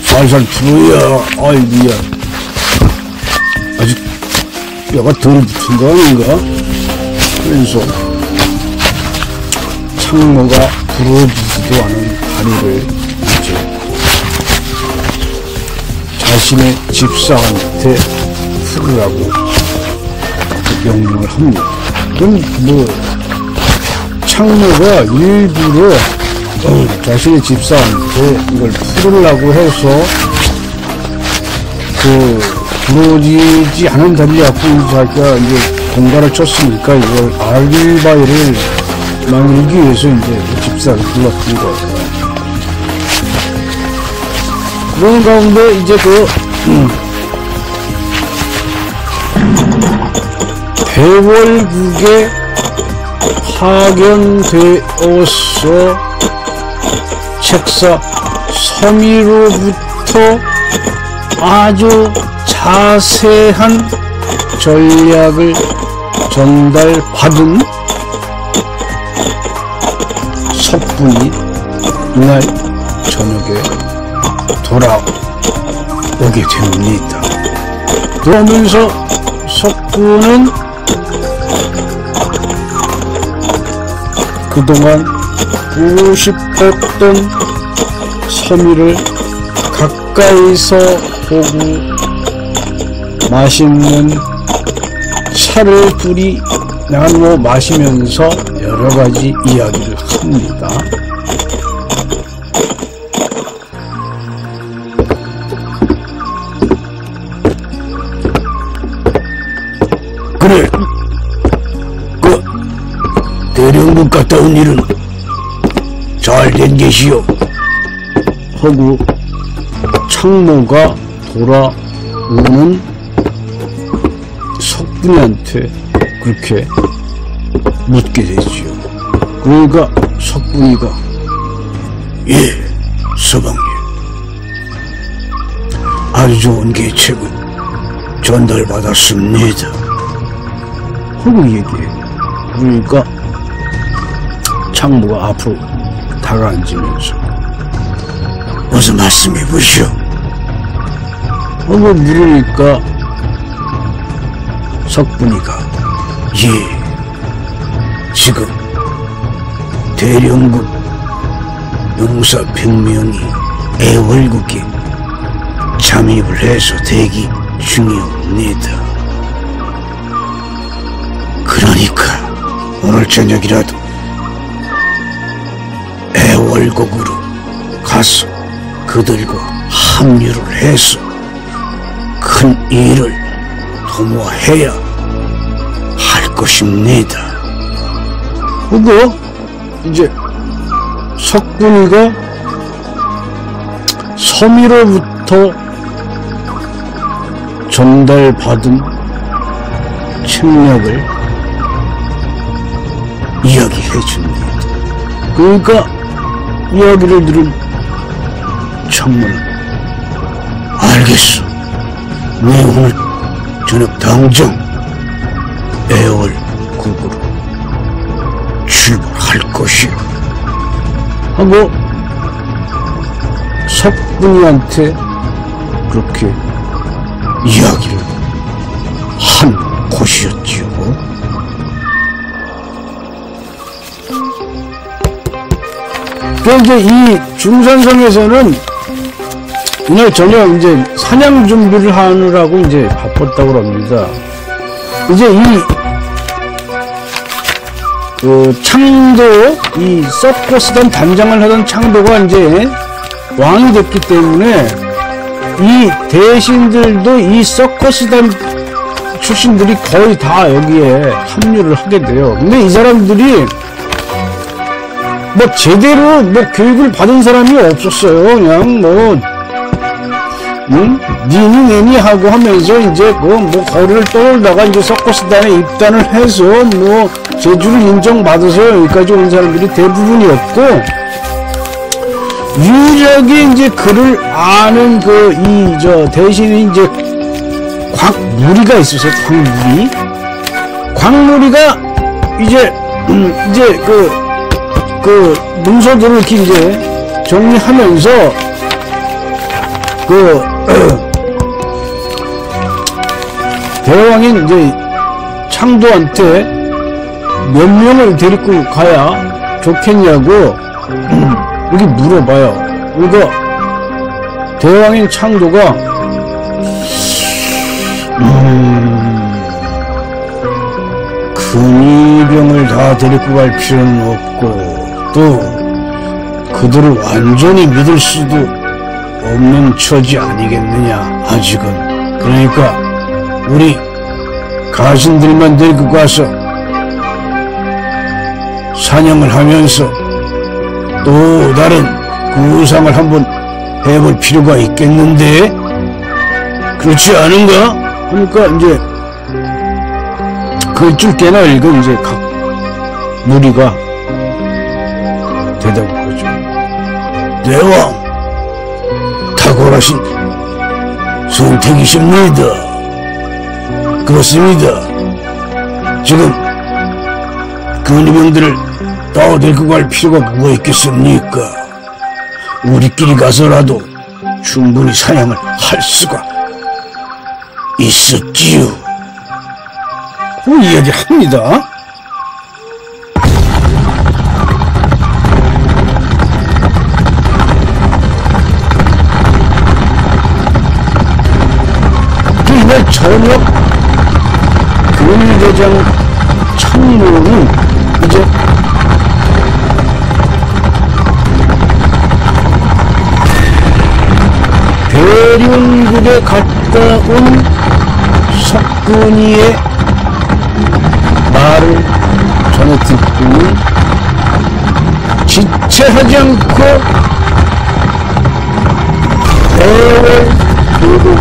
살살 풀어야, 아이고야. 아직 뼈가 덜 붙은 거 아닌가? 그래서 창모가 부러지지도 않은 다리를 이제 자신의 집사한테 풀으라고 명령을 합니다. 그럼 뭐 창모가 일부러 자신의 집사한테 이걸 풀으려고 해서 부러지지 않은 다리 갖고 자기가 이제 공갈을 쳤으니까 이걸 알리바이를 만들기 위해서 이제 집사를 불렀던 거예요. 그런 가운데 이제 배월국에 파견되어서 책사 서미로부터 아주 자세한 전략을 전달받은 석군이 이날 저녁에 돌아오게 됩니다. 그러면서 석군은 그동안 보고 싶었던 서미를 가까이서 보고 맛있는 차를 둘이 나누어 마시면서 여러가지 이야기를 합니다. 그래, 대령국 갔다 온 일은 잘 된 게시오. 하고 창모가 돌아오는 석분이한테 그렇게 묻게 되지요. 그러니까 석분이가 예, 서방님, 아주 좋은 계책을 전달받았습니다. 하고 얘기해. 그러니까 창모가 앞으로 다가앉으면서 어서 말씀해 보시오. 하고 물으니까 석분이가 예, 지금 대령국 용사 100명이 애월국에 잠입을 해서 대기 중이옵니다. 그러니까 오늘 저녁이라도 애월국으로 가서 그들과 합류를 해서 큰 일을 도모해야 할 것입니다. 그리고 이제 석군이가 서미로부터 전달받은 책략을 이야기해 줍니다. 그러니까 이야기를 들은 창모는 알겠어. 내 오늘 저녁 당장 애월국으로 출발할 것이야. 하고 석분이한테 그렇게 이야기를 한 곳이었지요. 그러니까 이제 이 중산성에서는 오늘 저녁 이제 사냥 준비를 하느라고 이제 바빴다고 합니다. 이제 창도, 이 서커스단 단장을 하던 창도가 이제 왕이 됐기 때문에 이 대신들도 이 서커스단 출신들이 거의 다 여기에 합류를 하게 돼요. 근데 이 사람들이 뭐 제대로 뭐 교육을 받은 사람이 없었어요. 그냥 니니 내니 하고 하면서 이제 뭐 거리를 떠돌다가 이제 서커스단에 입단을 해서 뭐 제주를 인정받아서 여기까지 온 사람들이 대부분이었고, 유일하게 이제 그를 아는 대신에 이제 곽무리가 있었어요. 곽무리가 이제 문서들을 이렇게 이제 정리하면서 대왕이 이제 창도한테 몇 명을 데리고 가야 좋겠냐고 여기 물어봐요. 그러니까 대왕인 창도가 근위병을 다 데리고 갈 필요는 없고 또 그들을 완전히 믿을 수도 없는 처지 아니겠느냐 아직은. 그러니까 우리 가신들만 데리고 가서 사냥을 하면서 또 다른 구상을 한번 해볼 필요가 있겠는데 그렇지 않은가? 그러니까 이제 그줄 깨나리고 이제 각 무리가 대답하죠. 대왕, 탁월하신 선택이십니다. 그렇습니다. 지금 근위병들을 다 데리고 갈 필요가 뭐가 있겠습니까? 우리끼리 가서라도 충분히 사냥을 할 수가 있었지요. 그 이야기 합니다. 이날 저녁 근위대장 창로는 이제 대륜국에 갔다 온 석근이의 말을 전해 듣고는 지체하지 않고 애월 도로으로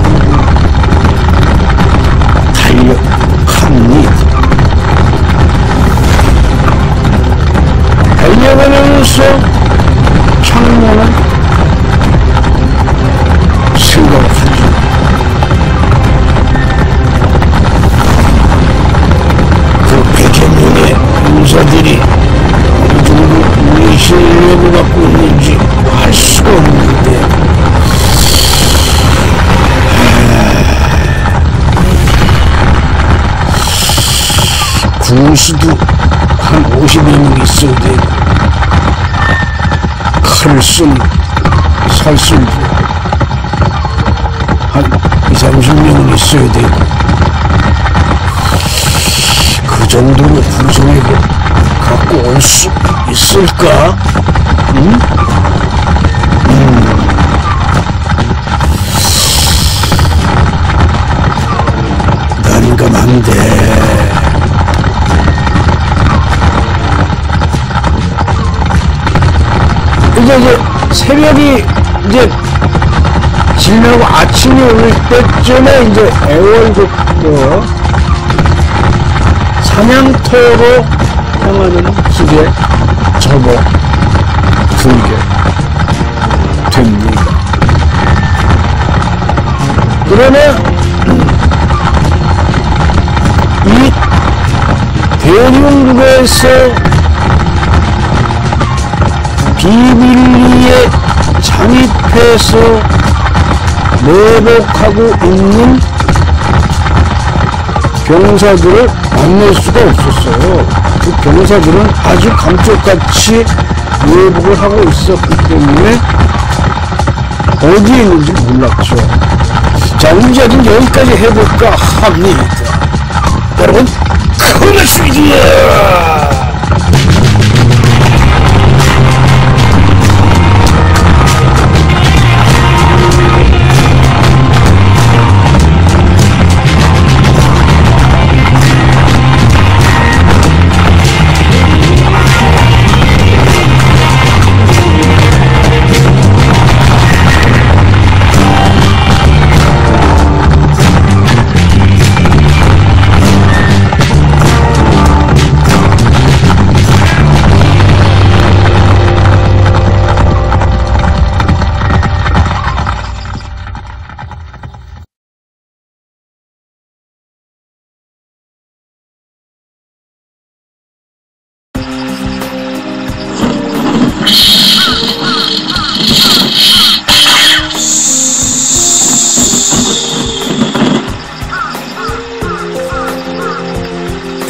달려갑니다. 달려가면서 창모는 생각을 하죠. 그 100여 명의 군사들이 어느 정도 우리 실력을 갖고 있는지 알 수가 없는데 군수도 한 50여 명 있어야 되고 칼을 쓴 살술도 한 20-30명은 있어야 되고 그 정도로 구성액을 갖고 올 수 있을까? 응? 난감한데 이제 새벽이 이제 지나고 아침이 올 때쯤에 이제 애월국도 사냥터로 향하는 길에 접어들게 됩니다. 그러면 이 대륜국에서 비밀리에 잠입해서 매복하고 있는 병사들을 만날 수가 없었어요. 그 병사들은 아주 감쪽같이 매복을 하고 있었기 때문에 어디에 있는지 몰랐죠. 자, 이제는 여기까지 해볼까 합니다. 여러분, 고맙습니다.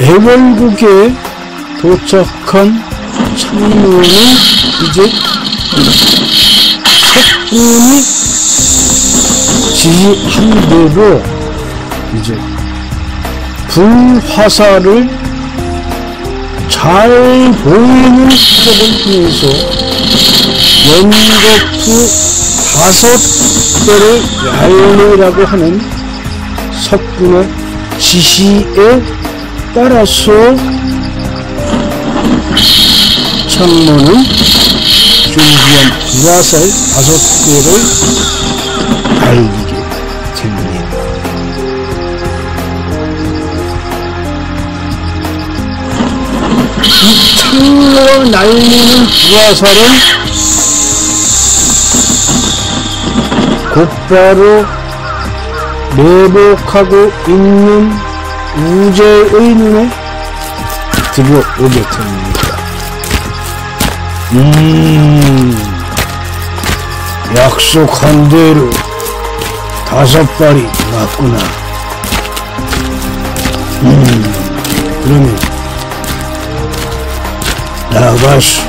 애월국에 도착한 창문은 이제 석군이 지시한 대로 이제 불화살을 잘 보이는 쪽을 통해서 연거푸 5대를 날리라고 하는 석군의 지시에 따라서 창모는 준비한 불화살 5대를 날리게 됩니다. 이 창모가 날리는 불화살은 곧바로 매복하고 있는 우제의 눈에 들어오게 됩니다. 약속한 대로 5발이 맞구나. 그러면 나가서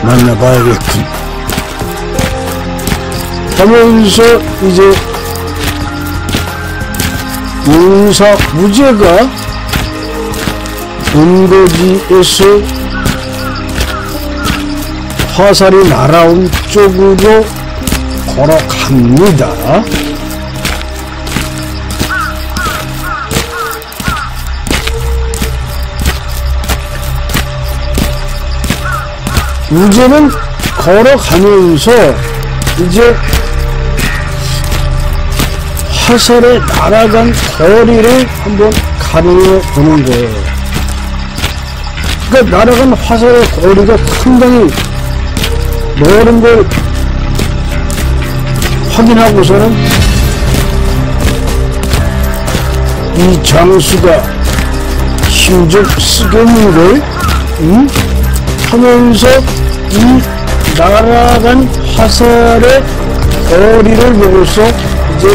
만나봐야겠군 하면서 이제 용사 우제가 본거지에서 화살이 날아온 쪽으로 걸어갑니다. 우제는 걸어가면서 이제 화살에 날아간 거리를 한번 가늠해 보는 거예요. 그러니까 날아간 화살의 거리가 상당히 멀은 걸 확인하고서는 이 장수가 힘 좀 쓰겠는걸 하면서 이 날아간 화살의 거리를 보고서 이제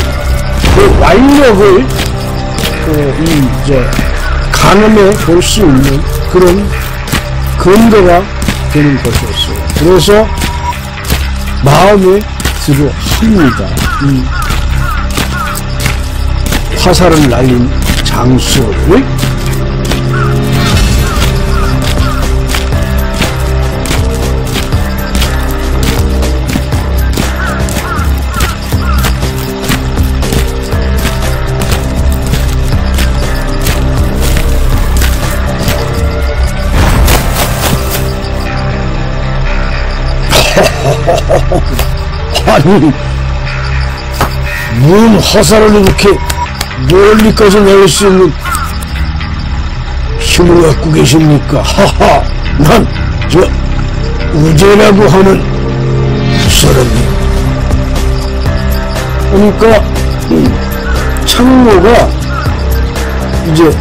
그 완력을 이제 가늠해 볼 수 있는 그런 근거가 되는 것이었어요. 그래서 마음에 들어 합니다. 이 화살을 날린 장수를 아니, 뭔 화살을 이렇게 멀리까지 낼 수 있는 힘을 갖고 계십니까? 하하, 난 저 우제라고 하는 사람이야. 그러니까 창모가 이제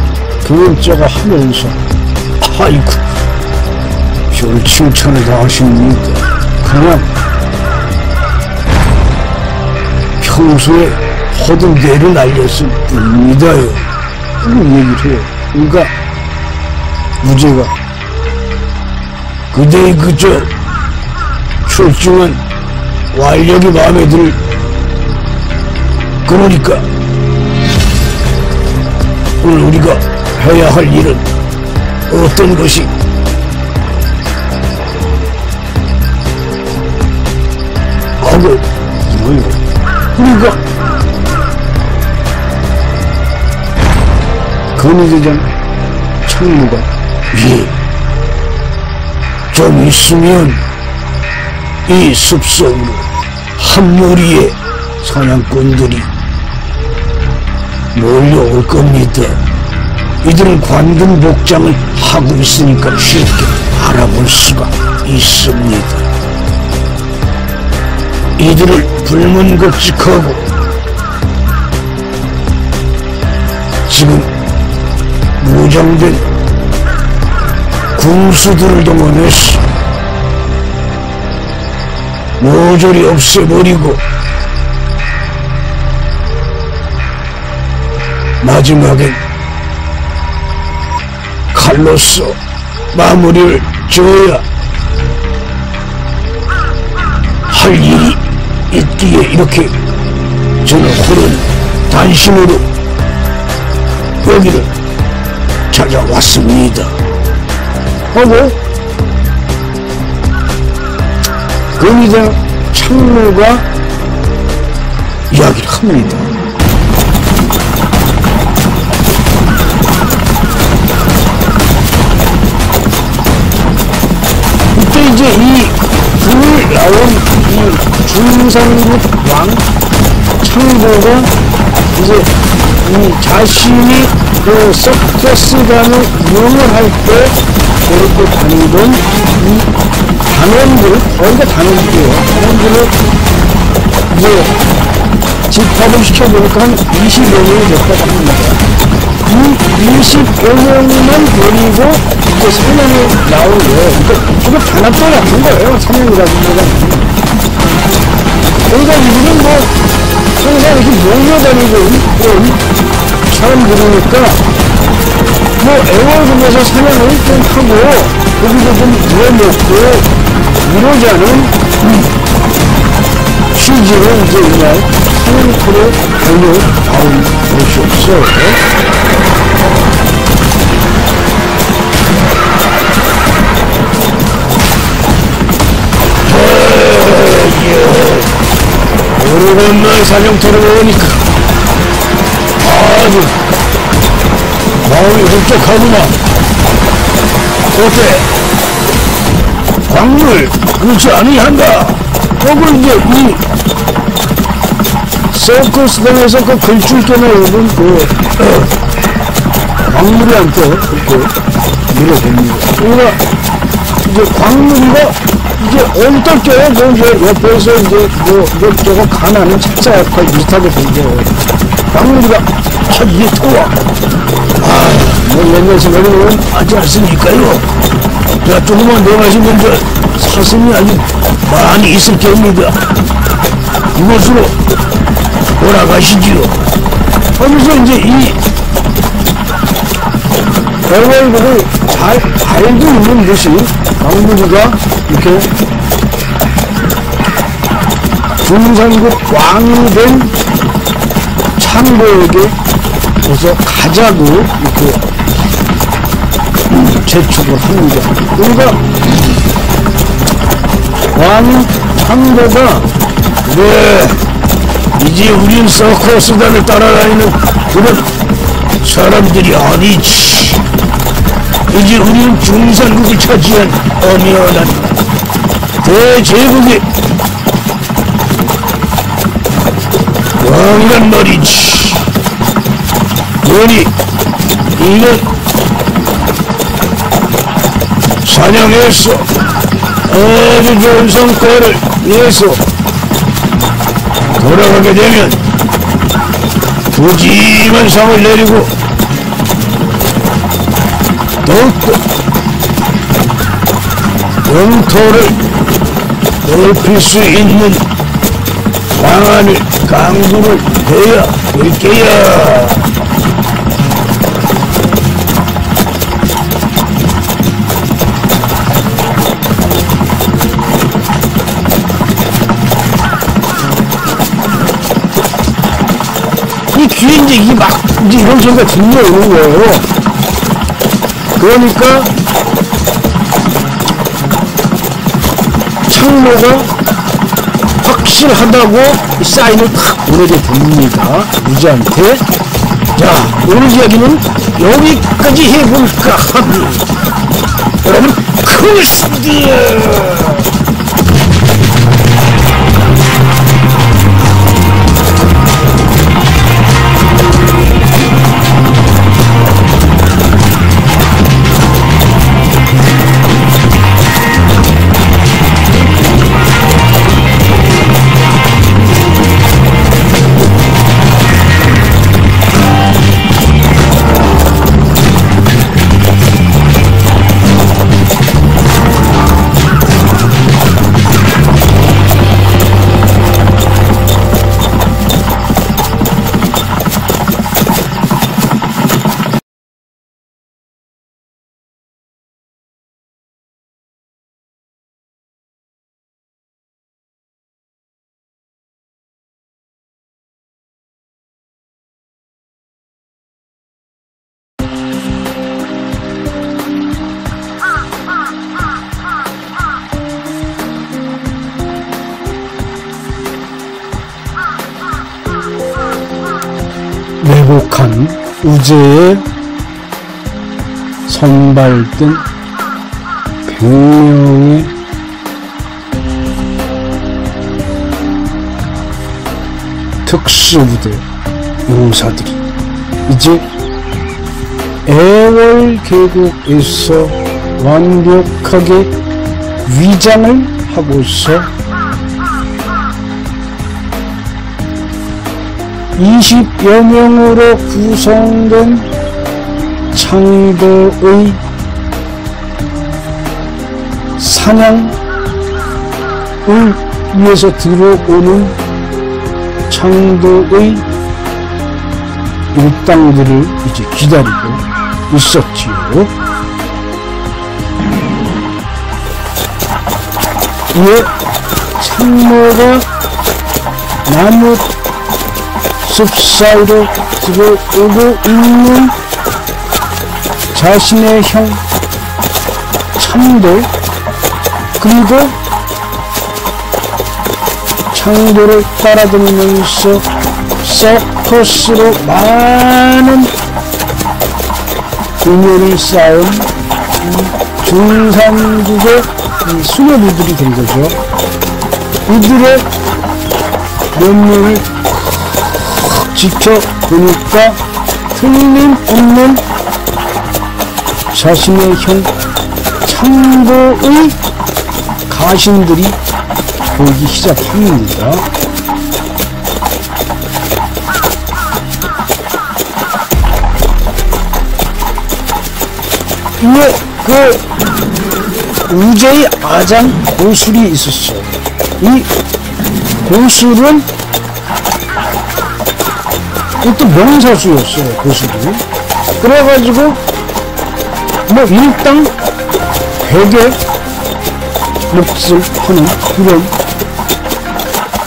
교훈자가 하면서 아이고, 별 칭찬을 다 하십니까? 그냥 평소에 허둥대를 날렸을 뿐입니다요. 그런 얘기를 해요. 그러니까 우제가 그대의 그저 출중한 완력이 마음에 들. 그러니까 오늘 우리가 해야 할 일은 어떤 것이? 하고 이거요. 그러니까 근위대장 창무가 좀 있으면 이 숲속으로 한 무리의 사냥꾼들이 몰려올 겁니다. 이들은 관군 복장을 하고 있으니까 쉽게 알아볼 수가 있습니다. 이들을 불문거찍하고 지금 무장된 군수들을 동원해서 모조리 없애버리고 마지막엔 칼로서 마무리를 지어야 할 일이 있기에 이렇게 저는 홀은 단신으로 여기를 찾아왔습니다. 하고 금이장 창로가 이야기를 합니다. 이때 이제 이 불 나온 이 중상국 왕 창조가 이제 이 자신이 그 서커스단을 이용을 할 때 그렇게 다니던 이 단원들, 거기가 단원들이에요. 단원들을 이제 집합을 시켜보니까 한 20여 명이 됐다고 합니다. 이 20여명만 데리고 이제 사냥에 나오고요. 그러니까 주로 단합대 같은 거예요. 사냥이라든가. 그러니까 이들은 뭐 항상 이렇게 몰려다니고 있는 사람들이니까 뭐 애월군에서 사냥을 좀 하고 거기서 좀 누워먹고 이러자는 취지로 이제 이날 사냥터로 달려나온 것이었어요. 오래간만에 사냥터를 오니까 아주 마음이 흡족하구나. 어때? 광물 그렇지 아니한가? 그걸 이제 이 서커스단에서 그 글줄게 나오는 그 광물이한테 그렇게 물어봅니다. 그러니까 이제 광물이가 이제 엉떡져요. 뭐 이제 옆에서 이제 뭐 이것저것 가나는 책사 역할 비슷하게 되죠. 광물이가 이게 더워. 뭐 옛날 생각에는 하지 않습니까요? 자, 조금만 더 마시면 저 사슴이 아주 많이 있을 겁니다. 이곳으로 돌아가시지요. 하면서 이제 이 대월국을 잘 알고 있는 듯이 광물이가 이렇게 중상국 왕이 된 창고에게 그래서 가자고 이렇게 재촉을 합니다. 그러니까 왕 창고가 네 이제 우린 서커스단을 따라다니는 그런 사람들이 아니지. 이제 우리는 중산국을 차지한 엄연한 대제국의 왕이란 말이지. 너니 이는 사냥해서 아주 좋은 성과를 위해서 돌아가게 되면 푸짐한 상을 내리고 더욱더 영토를 넓힐 수 있는 방안을 강구를 해야 될 게야. 이 귀에 이제 이게 막 이제 이런 소리가 들려오는 거예요. 그러니까 창로가 확실하다고 사인을 탁 보내게 됩니다. 유지한테. 자, 오늘 이야기는 여기까지 해볼까 합니다. 여러분, 크리스티야! 왜곡한 우제에 선발된 100명의 특수부대 용사들이 이제 애월 계곡에서 완벽하게 위장을 하고서 20여 명으로 구성된 창도의 사냥을 위해서 들어오는 창도의 일당들을 이제 기다리고 있었지요. 이에 창모가 나무 숲 사이로 들어오고 있는 자신의 형 창도, 그리고 창도를 따라다니면서 서커스로 많은 공연을 쌓은 중산국의 수녀부들이 된 거죠. 이들의 면면을 지켜보니까 틀림없는 자신의 형 창도의 가신들이 보이기 시작합니다. 이에 그 우제의 아장 고술이 있었어요. 이 고술은 또 명사수였어요, 고술이. 그래가지고 뭐 일당 100의 몫을 하는 그런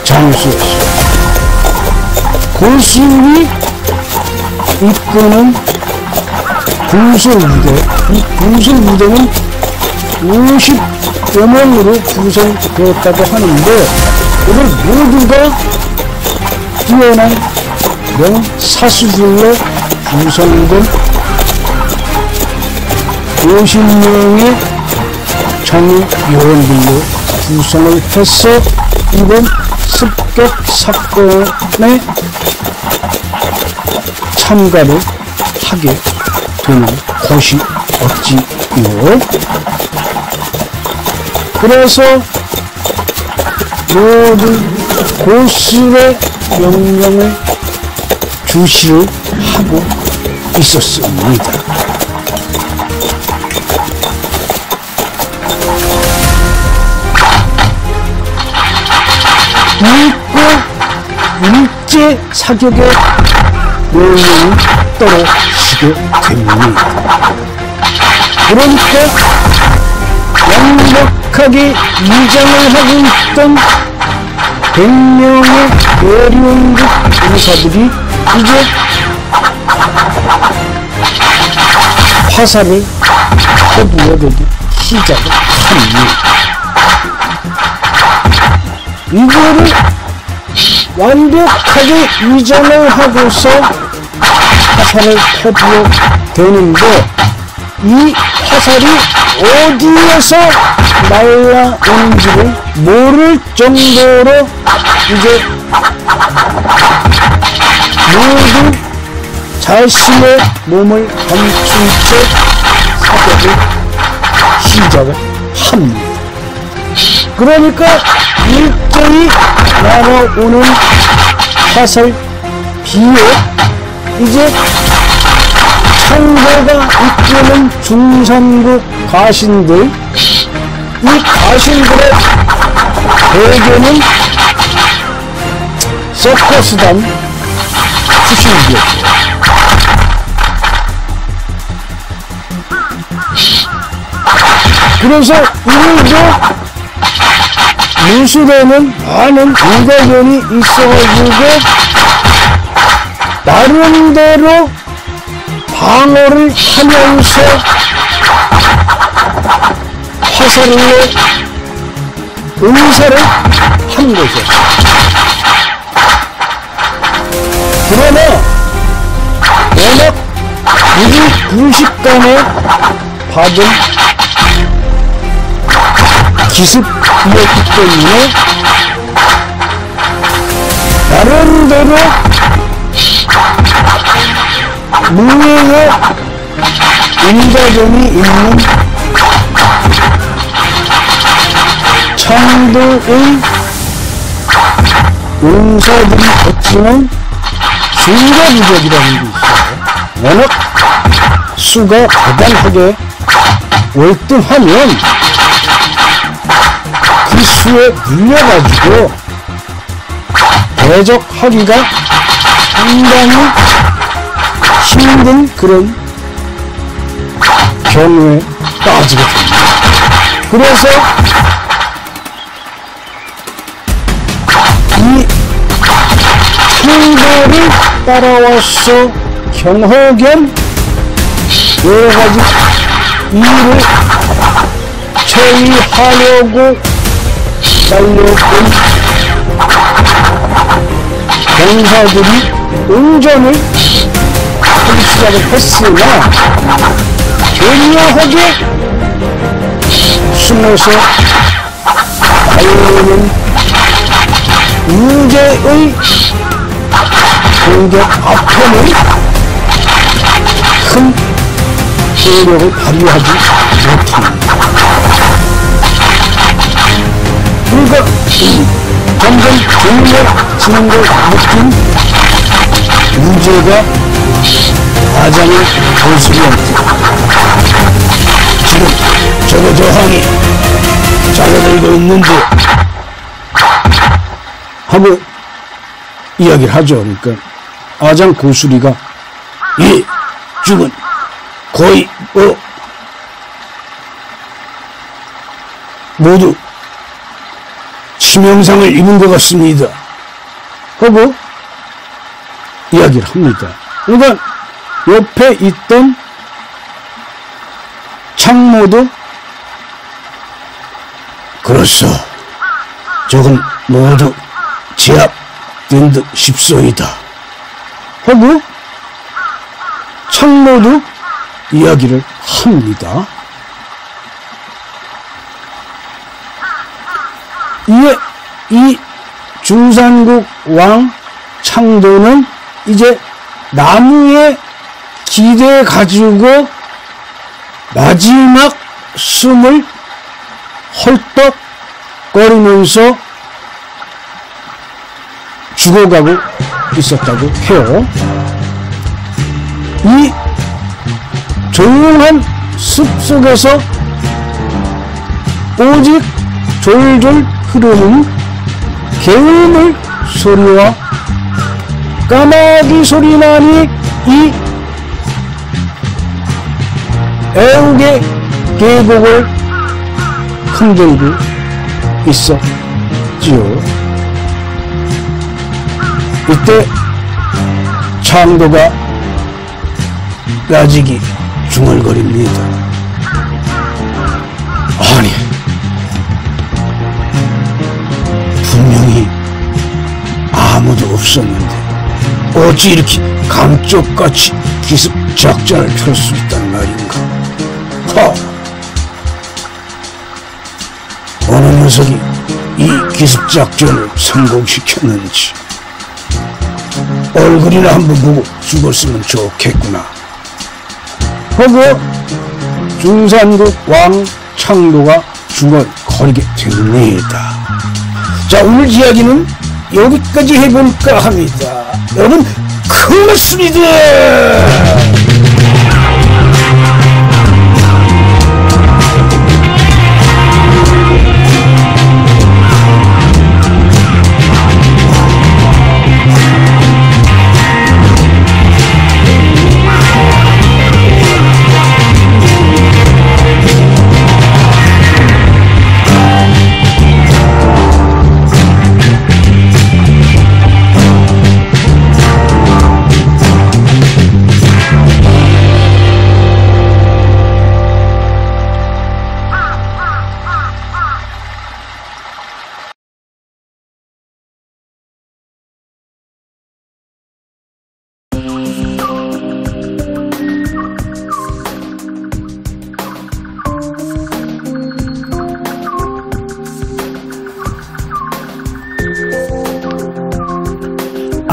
장수였어요. 고술이 이끄는 군술부대, 이 군술부대는 50여 명으로 구성되었다고 하는데, 이들 모두가 뛰어난 명사수들로 구성된 50명의 정예 요원들로 구성을 해서 이번 습격 사건에 참가를 하게 되는 것이 어찌요. 그래서 모두 고술의 명령을 주시를 하고 있었습니다. 일고 일제 사격의 명령이 떨어지게 됩니다. 그러니까 완벽하게 위장을 하고 있던 100명의 대련국 용사들이 이제 화살을 퍼부어대기 시작을 합니다. 이거를 완벽하게 위장을 하고서 화살을 퍼부어 대는데, 이 화살이 어디에서 날라오는지를 모를 정도로 이제 모두 자신의 몸을 감춘 채 사격을 시작을 합니다. 그러니까 일제히 날아오는 화살 비에 이제 창도가 이끄는 중산국 가신들, 이 가신들의 대개는 서커스단 출신이었죠. 그래서 이들도 무술에는 많은 일가견이 있어가지고 나름대로 방어를 하면서 화살로 응사를 한 거죠. 그러나 순식간에 받은 기습이었기 때문에 나름대로 무예의 인과점이 있는 창도의 용사들이 거치는 중과부적이라는 게 있어요. 워낙 수가 대단하게 월등하면 그 수에 물려가지고 대적하기가 상당히 힘든 그런 경우에 빠지게 됩니다. 그래서 이 창도를 따라와서 경호겸 여러가지 일을 처리하려고 달려온 병사들이 응전을 하기 시작을 했으나 교묘하게 숨어서 달려오는 유재의 공격 앞에는 큰 효력을 발휘하지 못합니다. 그러니까 점점 조용해지는 걸 느낀 유재가 가장의 고수리한테 지금 저거 저항이 잘라들고 있는지 하고 이야기를 하죠. 그러니까 아장 고수리가 예, 지금 거의 모두 치명상을 입은 것 같습니다 하고 이야기를 합니다. 그러니까 옆에 있던 창모도 그렇소, 저건 모두 제압된 듯 싶소이다 하고 창모도 이야기를 합니다. 이에 이 중산국 왕 창도는 이제 나무에 기대 가지고 마지막 숨을 헐떡거리면서 죽어가고 있었다고 해요. 이 조용한 숲속에서 오직 졸졸 흐르는 개울물 소리와 까마귀 소리만이 이 애국의 계곡을 흔들고 있었지요. 이때 창도가 야직이 중얼거립니다. 아니, 분명히 아무도 없었는데 어찌 이렇게 감쪽같이 기습 작전을 펼 수 있단 말인가. 어느 녀석이 이 기습 작전을 성공시켰는지 얼굴이나 한번 보고 죽었으면 좋겠구나 하고 중산국 왕 창도가 중얼거리게 됩니다. 자, 오늘 이야기는 여기까지 해볼까 합니다. 여러분, 고맙습니다.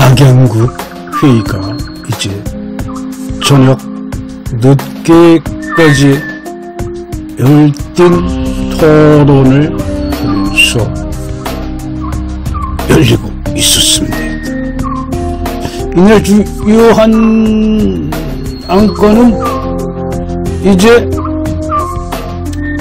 악양국 회의가 이제 저녁 늦게까지 열띤 토론을 하면서 열리고 있었습니다. 이날 주요한 안건은 이제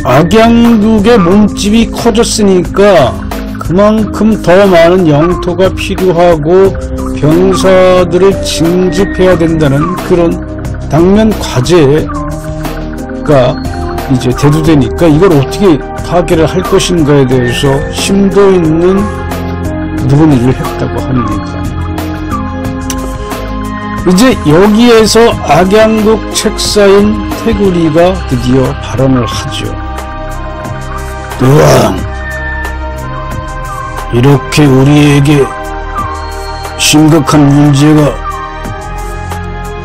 악양국의 몸집이 커졌으니까 그만큼 더 많은 영토가 필요하고 병사들을 징집해야 된다는 그런 당면 과제가 이제 대두되니까 이걸 어떻게 파괴를 할 것인가에 대해서 심도 있는 논의를 했다고 합니다. 이제 여기에서 악양국 책사인 태구리가 드디어 발언을 하죠. 또한 이렇게 우리에게 심각한 문제가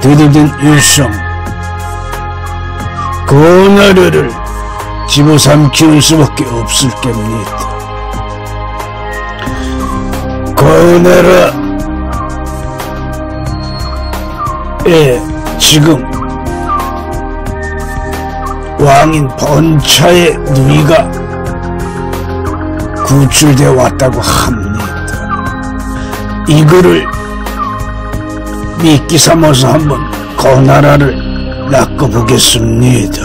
대두된 일성 그 나라를 집어삼키는 수밖에 없을 겁니다. 그 나라에 지금 왕인 번차의 누이가 구출되어 왔다고 합니다. 이거를 미끼 삼아서 한번 그 나라를 낚아보겠습니다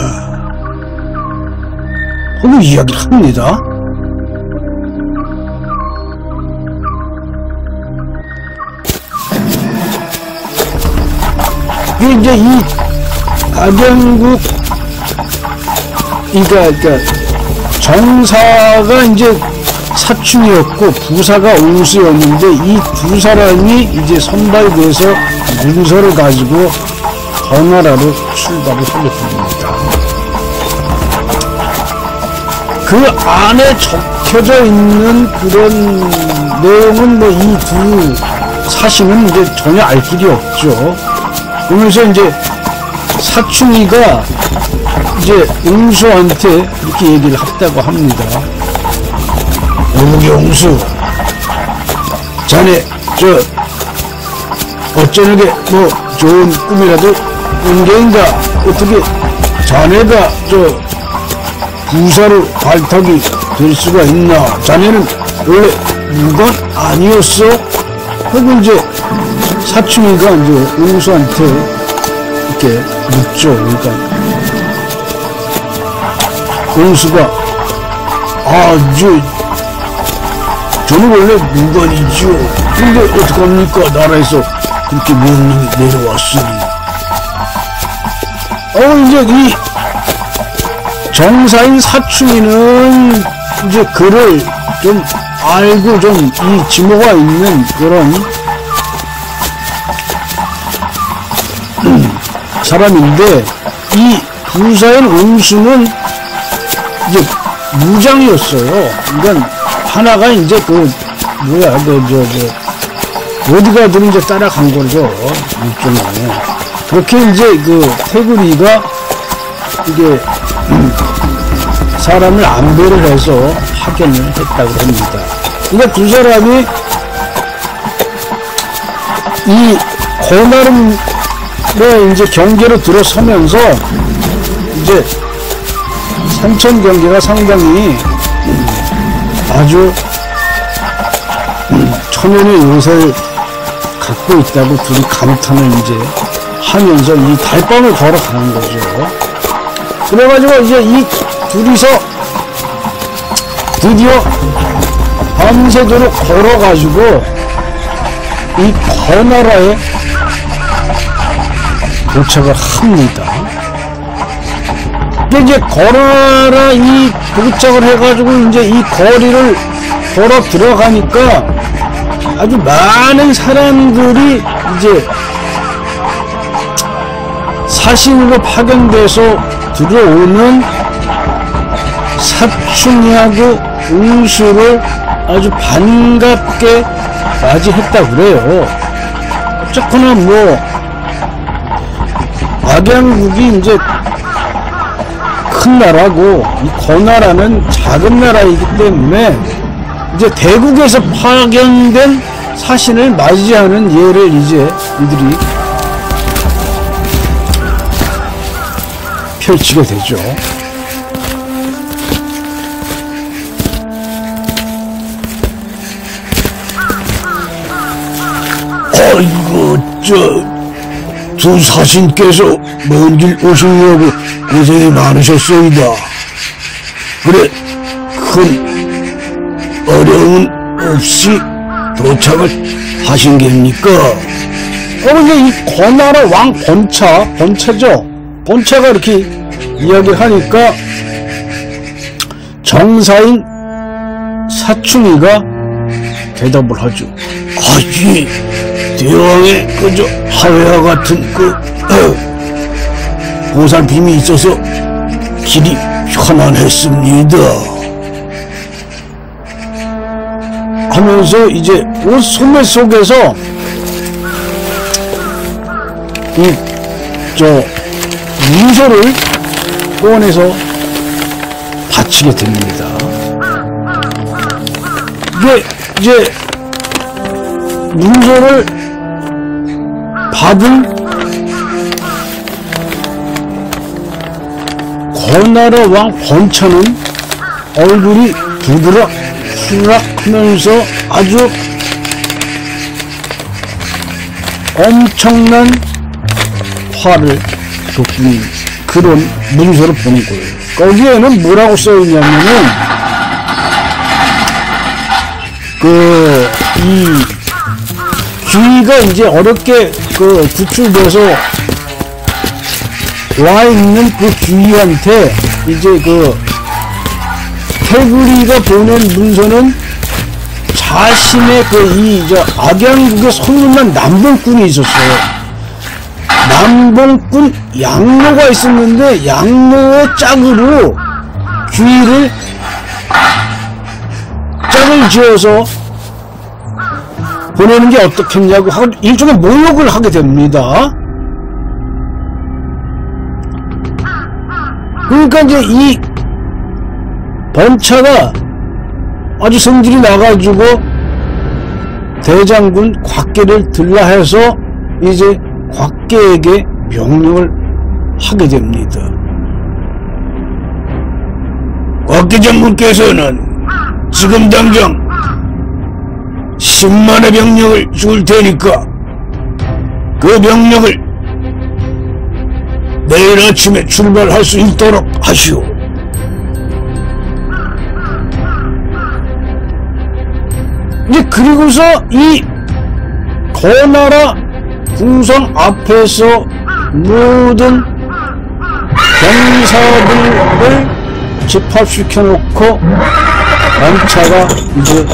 하고 이야기를 합니다. 이제 이 악양국 그러니까 정사가 이제 사충이었고 부사가 옹수였는데 이 두 사람이 이제 선발돼서 문서를 가지고 번나라로 출발을 하게 됩니다. 그 안에 적혀져 있는 그런 내용은 뭐 이 두 사신은 이제 전혀 알 길이 없죠. 그러면서 이제 사충이가 이제 옹수한테 이렇게 얘기를 했다고 합니다. 우리 옹수, 자네 어쩌는게 뭐 좋은 꿈이라도 꾼 게인가? 어떻게 자네가 부사로 발탁이 될 수가 있나? 자네는 원래 무관 아니었어? 하고 이제 사충이가 이제 옹수한테 이렇게 묻죠. 그러니까 옹수가 저는 원래 무관이죠. 근데 어떡합니까? 나라에서 그렇게 명령이 내려왔으니. 이제 이 정사인 사충이는 이제 글을 좀 알고 좀 이 지모가 있는 그런 사람인데 이 부사인 옹수는 이제 무장이었어요. 그러니까 하나가 이제 어디 가든 이제 따라간 거죠. 일종의. 그렇게 이제 태구리가 이게 사람을 안배를 해서 파견을 했다고 합니다. 그러니까 두 사람이 이 고나름의 이제 경계로 들어서면서 이제 산천 경계가 상당히 아주 천연의 요새를 갖고 있다고 둘이 감탄을 이제 하면서 이 달밤을 걸어가는 거죠. 그래가지고 이제 이 둘이서 드디어 밤새도록 걸어가지고 이 거나라에 도착을 합니다. 이제 거나라 이 도착을 해가지고 이제 이 거리를 걸어 들어가니까 아주 많은 사람들이 이제 사신으로 파견돼서 들어오는 사충이하고 옹수를 아주 반갑게 맞이했다 그래요. 어쨌거나 뭐 악양국이 이제 큰 나라고 이 거나라는 작은 나라이기 때문에 이제 대국에서 파견된 사신을 맞이하는 예를 이제 이들이 펼치게 되죠. 아이고, 두 사신께서 먼 길 오시려고 고생이 많으셨소이다. 그래, 큰 어려움 없이 도착을 하신 겁니까? 근데 이 권나라 왕 번차죠. 번차가 이렇게 이야기하니까 정사인 사충이가 대답을 하죠. 아이, 대왕의 그저 하회와 같은 보살핌이 있어서 길이 편안했습니다. 하면서 이제 옷 소매 속에서 문서를 꺼내서 바치게 됩니다. 이게 이제 문서를 받은 권나라 왕 번차는 얼굴이 부드락 수락하면서 아주 엄청난 화를 돋구는 그런 문서를 보는 거예요. 거기에는 뭐라고 써있냐면은 이 귀가 이제 어렵게 구출돼서 와 있는 그 귀한테 이제 태구리가 보낸 문서는 자신의 악양국에 손님한 남봉꾼이 있었어요. 남봉꾼 양로가 있었는데 양로의 짝으로 귀를 짝을 지어서 보내는 게 어떻겠냐고 하고 일종의 모욕을 하게 됩니다. 그러니까 이제 이 번차가 아주 성질이 나가지고 대장군 곽계를 들라 해서 이제 곽계에게 명령을 하게 됩니다. 곽계 장군께서는 지금 당장 10만의 병력을 줄 테니까 그 병력을 내일 아침에 출발할 수 있도록 하시오. 이제 그리고서 이 거나라 궁성 앞에서 모든 병사들을 집합시켜 놓고 번차가 이제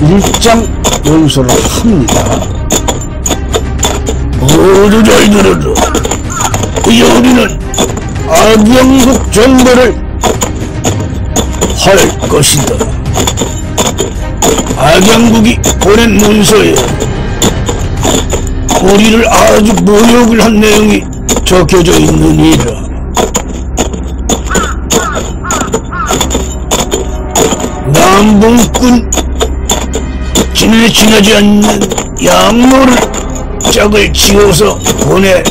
일장 연설을 합니다. 모두 잘 들어라. 이제 우리는 악영국 정벌을 할 것이다. 악영국이 보낸 문서에 우리를 아주 모욕을 한 내용이 적혀져 있느니라. 남봉꾼 지나지 않는 양로를 짝을 지어서 보내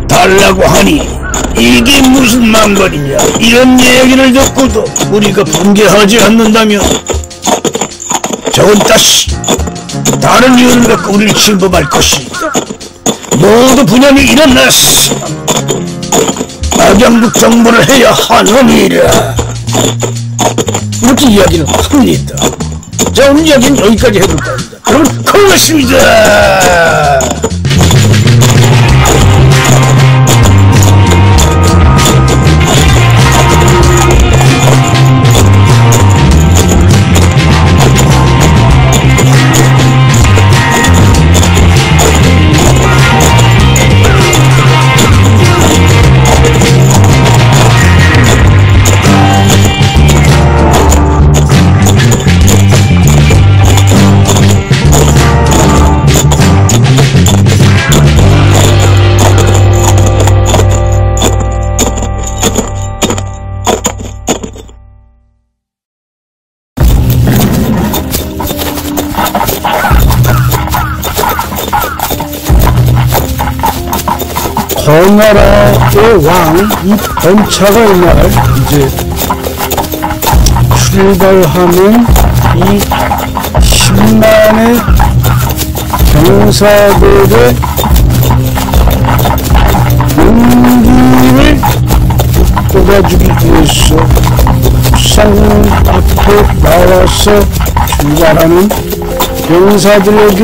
달라고 하니 이게 무슨 망발이냐. 이런 얘기를 듣고도 우리가 분개하지 않는다면 저건 다시 다른 이유를 갖고 우리를 침범할 것이다. 모두 분열이 일어났어. 악양국 정보를 해야 하느니라. 이렇게 이야기를 합니다. 자, 오늘 이야기는 여기까지 해볼까 합니다. 여러분, 고맙습니다. 거나라의 왕, 이 번차가 이날 이제 출발하는 이 10만의 병사들의 용기를 북돋아주기 위해서 상 앞에 나와서 출발하는 병사들에게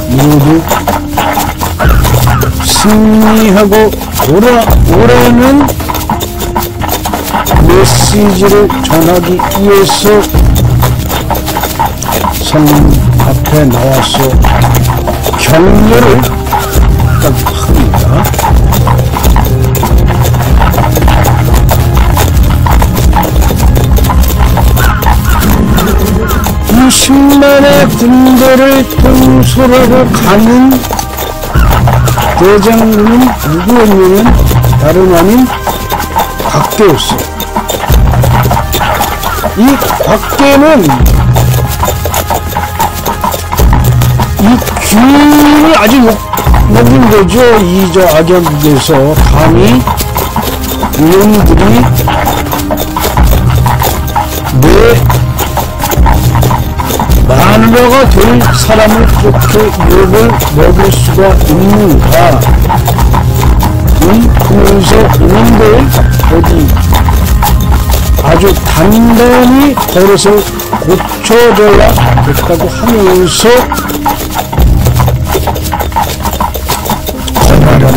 모두 승리하고 오라는 메시지를 전하기 위해서 성 앞에 나와서 격려를 합니다. 이 10만의 군대를 통솔하고 가는 대장군은 누구였냐면 다름 아닌 곽계였어요. 이 곽계는 이 균을 아직 먹은 거죠. 이 악양국에서 감히 이놈들이 내 마누라가 될 사람을 그렇게 욕을 먹을 수가 있는가. 그러면서 이놈들 어디 아주 단단히 버릇을 고쳐줘야 됐다고 하면서 거나라를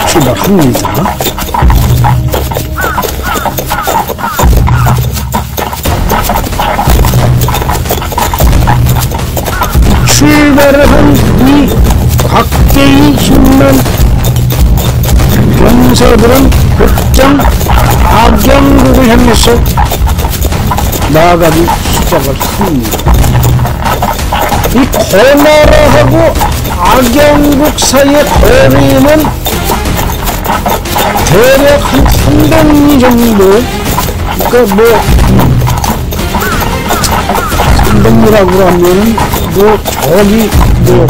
출발합니다. 출발을 한 이 곽계의 힘난 병사들은 곧장 악양국을 향해서 나아가기 시작을 합니다. 이 거나라하고 악양국 사이의 거리는 대략 한 300리 정도, 그러니까 뭐 300리라고 하면은 뭐 저기 뭐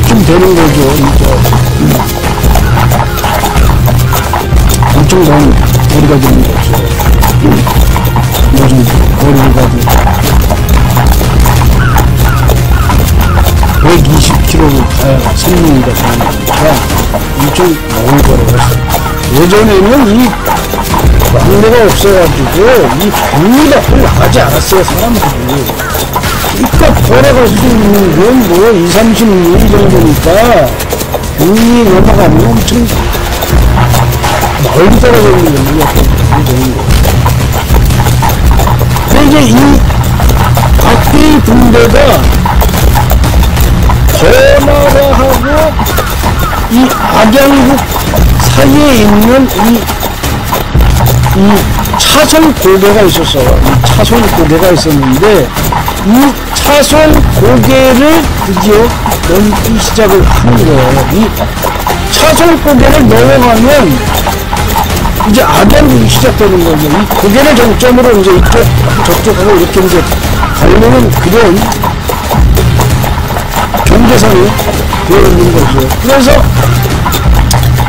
좀 되는 거죠. 엄청 먼 거리가 되는 거죠. 요즘 거리가 120km를 가야 생리가 되는 거니까 엄청 먼 거리가 있어요. 예전에는 이 왕래가 없어가지고 이 병리가 거의 나가지 않았어요, 사람들이. 그러니까 걸어갈 수 있는 건 뭐 20-30리 정도니까 병리 넘어가면 엄청 멀리 떨어져 있는 경우가 되는 거예요. 근데 이제 이 곽계의 군대가 거나라하고 이 악양국 사이에 있는 이 차선 고개가 있었어요. 이 차선 고개가 있었는데 이 차선 고개를 드디어 넘기 시작을 하는 거예요. 이 차선 고개를 넘어가면 이제 악양국이 시작되는 거죠. 이 고개를 정점으로 이제 이쪽 저쪽하고 이렇게 이제 가려는 그런 경계선이 되어 있는 거죠. 그래서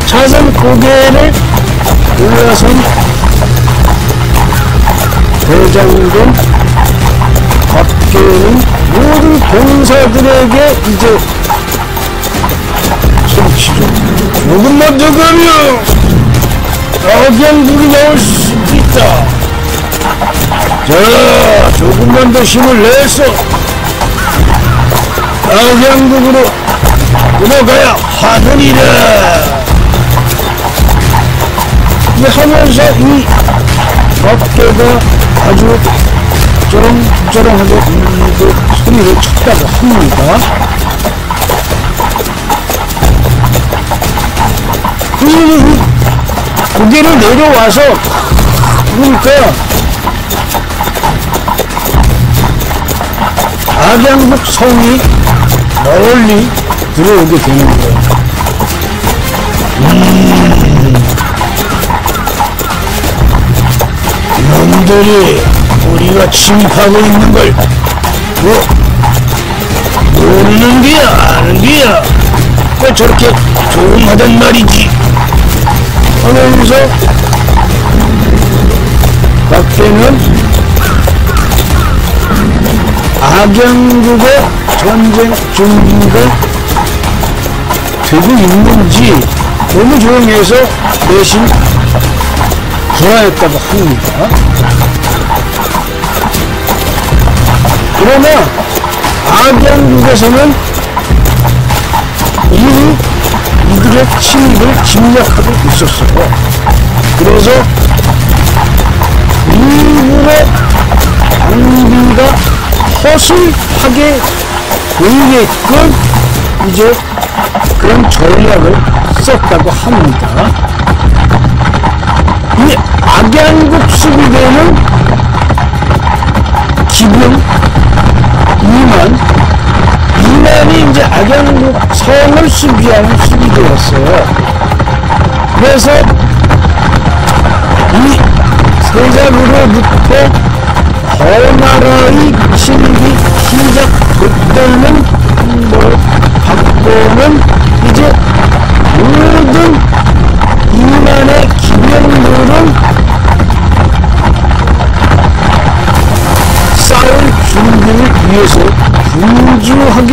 차선 고개를 올라선 대장군 곽계는 모든 병사들에게 이제 소리치죠. 조금만 더 가면 악양국이 나올 수 있다. 자, 조금만 더 힘을 내서 악양국으로 들어가야 하느니라. 하면서 이 곽계가 아주 쩌렁쩌렁하게 소리를 쳤다고 합니다. 그 고개를 내려와서 그러니까 악양국 성이 멀리 들어오게 되는 거예요. 놈들이 우리가 침입하고 있는 걸 모르는 게야, 아는 게야. 왜 저렇게 조용하단 말이지? 하면서 밖에는 악양국의 전쟁 준비가 되고 있는지 너무 조용해서 내심 불안했다고 합니다. 그러나 악양국에서는 이미 이들의 침입을 짐작하고 있었어요. 그래서 일본의 장비가 허술하게 보이게끔 이제 그런 전략을 썼다고 합니다. 이 악양국 수비대는 기병 2만이 이제 악양국 성을 수비하는 수비대였어요. 그래서 이 세자로부터 허나라의 침입이 시작됐다는 정보를 받고는 이제 모든 2만의 기병들은 싸울 준비를 위해서 분주하게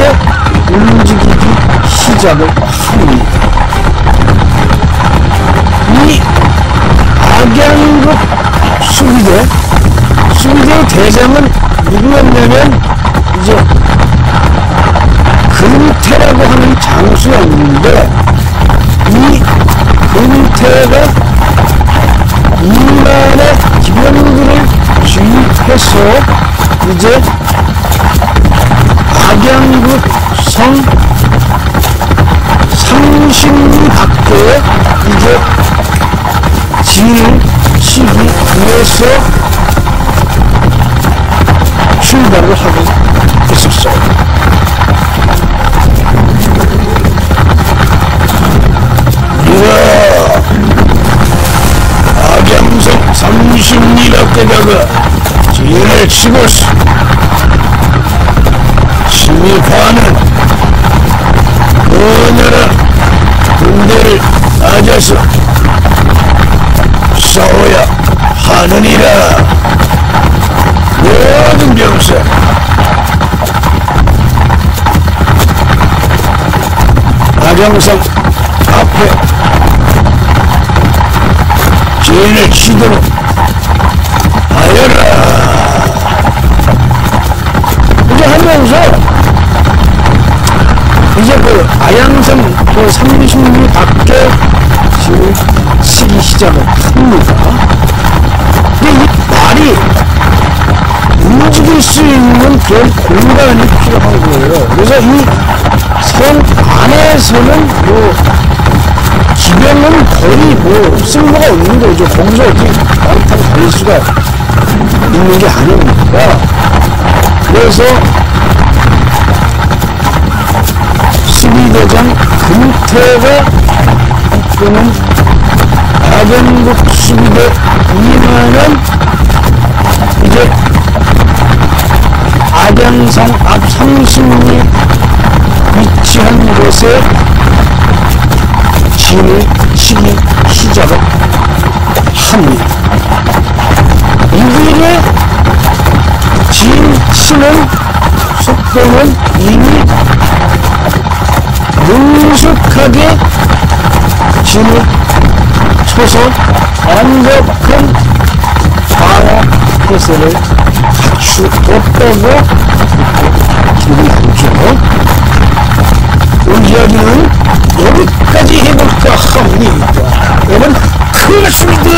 움직이기 시작을 합니다. 이 악양국 수비대의 대장은 누구였냐면 이제 금태라고 하는 장수였는데, 이 금태가 2만의 기병들을 주입해서 이제 악양국 성 30리 밖에 이제 진을 치기 위해서 출발을 하고 있었어요. 우리가 악양성 30리 밖에다가 진을 치고 침입하는 그 나라 군대를 맞아서 싸워야 하느니라. 모든 병사 악양성 앞에 진을 치도록 하여라. 이제 하면서 이제 그 아양성 그 30리 밖에 진을 치기 시작을 합니다. 근데 이 말이 움직일 수 있는 그런 공간이 필요한 거예요. 그래서 이 성 안에서는 뭐 기병은 거의 뭐 쓸모가 없는 거죠. 거기서 어떻게 마라탕 달릴 수가 있는 게 아닙니까? 그래서 수비대장 금태가 이끄는 악양국 수비대 2만은 이제 악양성 앞 30리 위치한 곳에 진을 치기 시작을 합니다. 이들의 진 치는 속도는 이미 능숙하게 진을 쳐서 완벽한 방어 태세를 갖추었다고 기록하죠. 오늘 이야기는 여기까지 해볼까 합니다. 여러분, 그렇습니다.